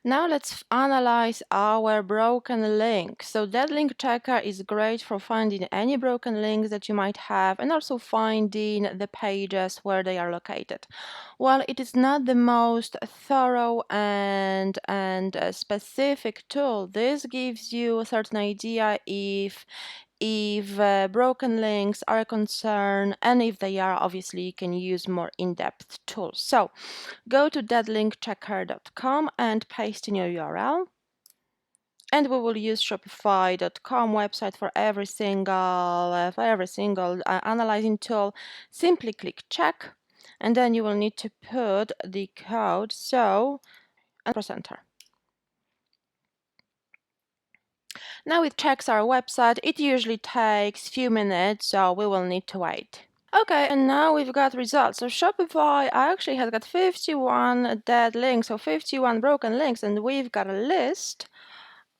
Now let's analyze our broken link. So DeadLink Checker is great for finding any broken links that you might have and also finding the pages where they are located. While it is not the most thorough and specific tool, this gives you a certain idea if broken links are a concern, and if they are, obviously you can use more in-depth tools. So go to deadlinkchecker.com and paste in your URL. And we will use Shopify.com website for every single analyzing tool. Simply click check, and then you will need to put the code. And press enter. Now it checks our website. It usually takes a few minutes, so we will need to wait. Okay, and now we've got results. So Shopify actually has got 51 dead links, so 51 broken links, and we've got a list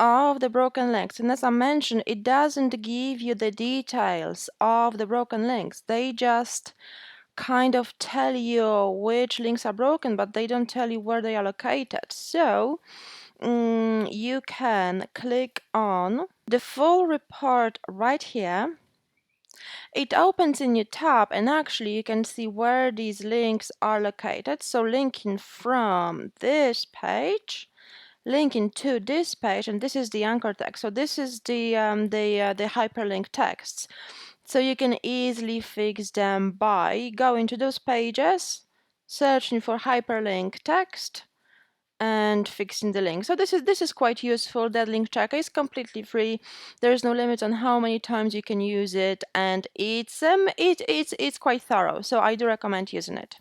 of the broken links. And as I mentioned, it doesn't give you the details of the broken links. They just kind of tell you which links are broken, but they don't tell you where they are located. So you can click on the full report right here. It opens in your tab, and actually you can see where these links are located. So linking from this page, linking to this page, and this is the anchor text. So this is the hyperlink texts. So you can easily fix them by going to those pages, searching for hyperlink text, and fixing the link. So this is quite useful. DeadLink Checker is completely free. There's no limit on how many times you can use it, and it's quite thorough. So I do recommend using it.